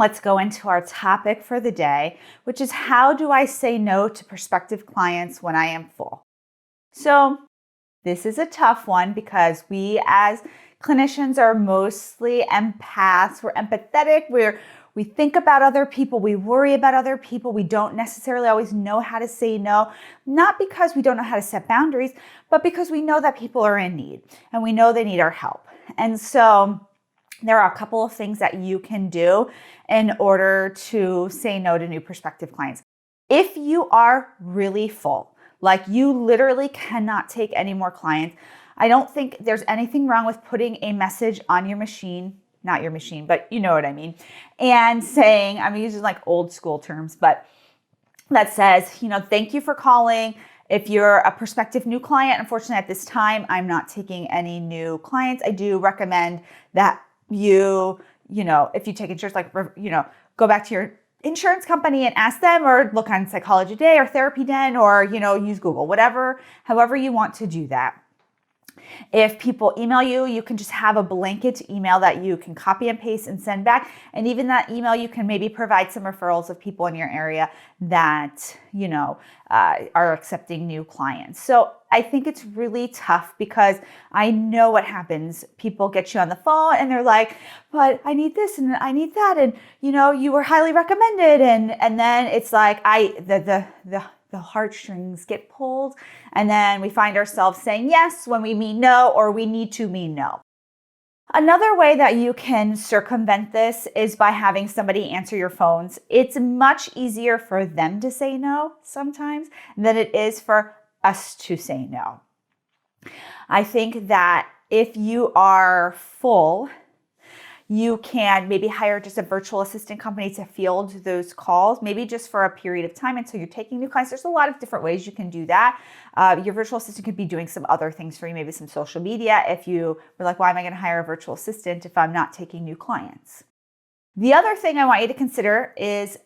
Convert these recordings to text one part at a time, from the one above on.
let's go into our topic for the day, which is how do I say no to prospective clients when I am full? So this is a tough one because we as clinicians are mostly empaths. We're empathetic. We think about other people. We worry about other people. We don't necessarily always know how to say no, not because we don't know how to set boundaries, but because we know that people are in need and we know they need our help. And so there are a couple of things that you can do in order to say no to new prospective clients. If you are really full, like you literally cannot take any more clients, I don't think there's anything wrong with putting a message on your machine, not your machine, but you know what I mean, and saying, I'm using like old school terms, but that says, thank you for calling. If you're a prospective new client, unfortunately at this time, I'm not taking any new clients. I do recommend that if you take insurance, go back to your insurance company and ask them, or look on Psychology Today or Therapy Den, or, use Google, however you want to do that. If people email you, you can just have a blanket email that you can copy and paste and send back. And even that email, you can maybe provide some referrals of people in your area that, are accepting new clients. So I think it's really tough because I know what happens. People get you on the phone and they're like, but I need this and I need that. And, you were highly recommended. And then it's like, the heartstrings get pulled, and then we find ourselves saying yes when we mean no, or we need to mean no. Another way that you can circumvent this is by having somebody answer your phones. It's much easier for them to say no sometimes than it is for us to say no. I think that if you are full, you can maybe hire just a virtual assistant company to field those calls, maybe just for a period of time until you're taking new clients. There's a lot of different ways you can do that. Your virtual assistant could be doing some other things for you, maybe some social media. If you were like, why am I going to hire a virtual assistant if I'm not taking new clients? The other thing I want you to consider is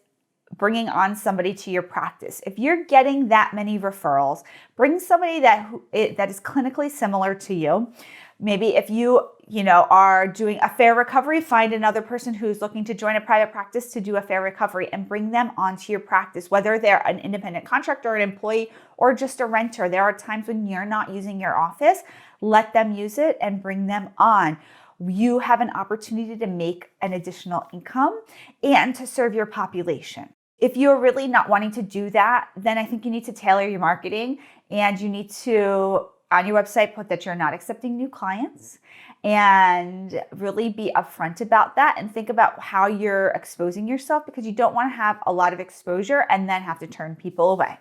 bringing on somebody to your practice. If you're getting that many referrals, bring somebody that is clinically similar to you. Maybe if you are doing a fair recovery, find another person who's looking to join a private practice to do a fair recovery and bring them onto your practice, whether they're an independent contractor, an employee, or just a renter. There are times when you're not using your office. Let them use it and bring them on. You have an opportunity to make an additional income and to serve your population. If you're really not wanting to do that, then I think you need to tailor your marketing, and you need to, on your website, put that you're not accepting new clients, and really be upfront about that and think about how you're exposing yourself, because you don't want to have a lot of exposure and then have to turn people away.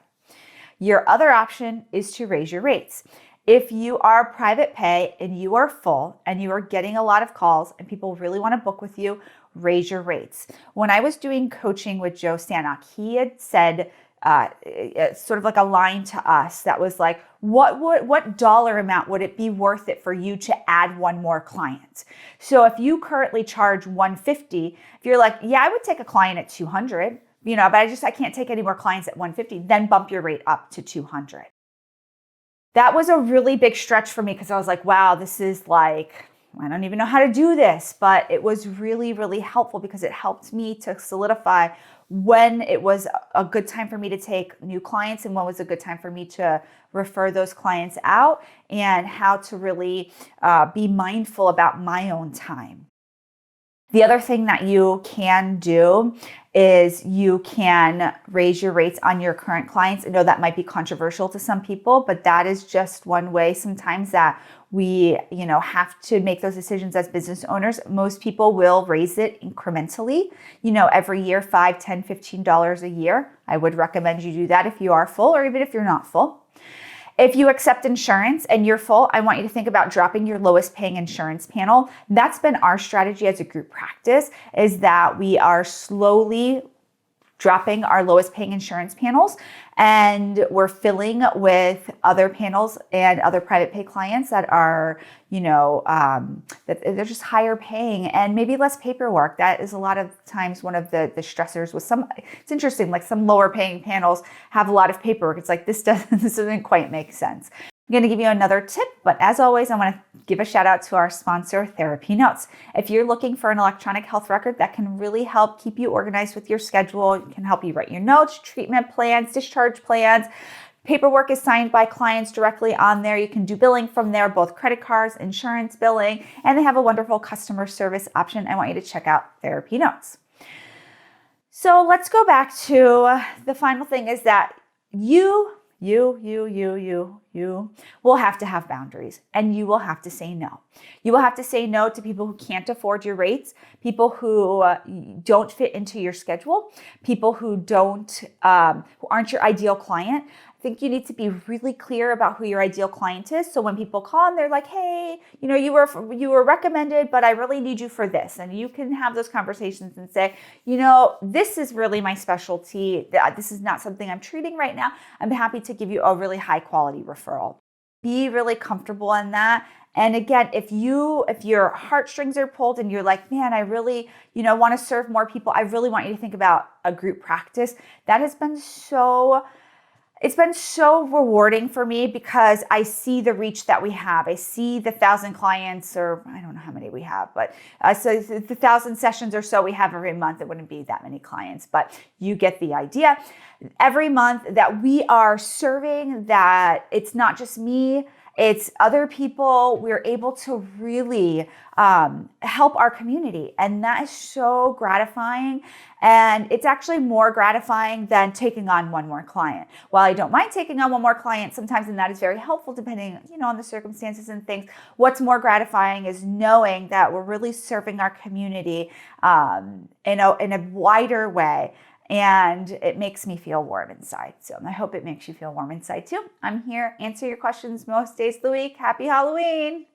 Your other option is to raise your rates. If you are private pay and you are full and you are getting a lot of calls and people really want to book with you, raise your rates. When I was doing coaching with Joe Stanok, he had said, sort of like a line to us that was like, what dollar amount would it be worth it for you to add one more client? So if you currently charge $150, if you're like, yeah, I would take a client at $200, but I can't take any more clients at $150, then bump your rate up to $200. That was a really big stretch for me because I was like, wow, this is like, I don't even know how to do this, but it was really, really helpful because it helped me to solidify when it was a good time for me to take new clients and when was a good time for me to refer those clients out, and how to really be mindful about my own time. The other thing that you can do is you can raise your rates on your current clients. I know that might be controversial to some people, but that is just one way sometimes that we, have to make those decisions as business owners. Most people will raise it incrementally, every year, $5, $10, $15 a year. I would recommend you do that if you are full, or even if you're not full. If you accept insurance and you're full, I want you to think about dropping your lowest paying insurance panel. That's been our strategy as a group practice, is that we are slowly dropping our lowest paying insurance panels, and we're filling with other panels and other private pay clients that are, that they're just higher paying and maybe less paperwork. That is a lot of times one of the stressors with some. It's interesting, like some lower paying panels have a lot of paperwork. It's like this doesn't quite make sense. I'm going to give you another tip, but as always, I want to give a shout out to our sponsor, TherapyNotes. If you're looking for an electronic health record that can really help keep you organized with your schedule, it can help you write your notes, treatment plans, discharge plans. Paperwork is signed by clients directly on there. You can do billing from there, both credit cards, insurance billing, and they have a wonderful customer service option. I want you to check out TherapyNotes. So let's go back to the final thing is that you will have to have boundaries, and you will have to say no. You will have to say no to people who can't afford your rates, people who don't fit into your schedule, people who aren't your ideal client. I think you need to be really clear about who your ideal client is. So when people call and they're like, hey, you were recommended, but I really need you for this. And you can have those conversations and say, this is really my specialty. This is not something I'm treating right now. I'm happy to give you a really high quality referral. Be really comfortable in that. And again, if your heartstrings are pulled and you're like, man, I really, want to serve more people. I really want you to think about a group practice. That has been it's been so rewarding for me because I see the reach that we have. I see the 1,000 clients, or I don't know how many we have, but so the 1,000 sessions or so we have every month. It wouldn't be that many clients, but you get the idea. Every month that we are serving, that it's not just me, it's other people. We're able to really help our community. And that is so gratifying. And it's actually more gratifying than taking on one more client. While I don't mind taking on one more client sometimes, and that is very helpful depending, on the circumstances and things, what's more gratifying is knowing that we're really serving our community in a wider way. And it makes me feel warm inside. So I hope it makes you feel warm inside too. I'm here, answer your questions most days of the week. Happy Halloween.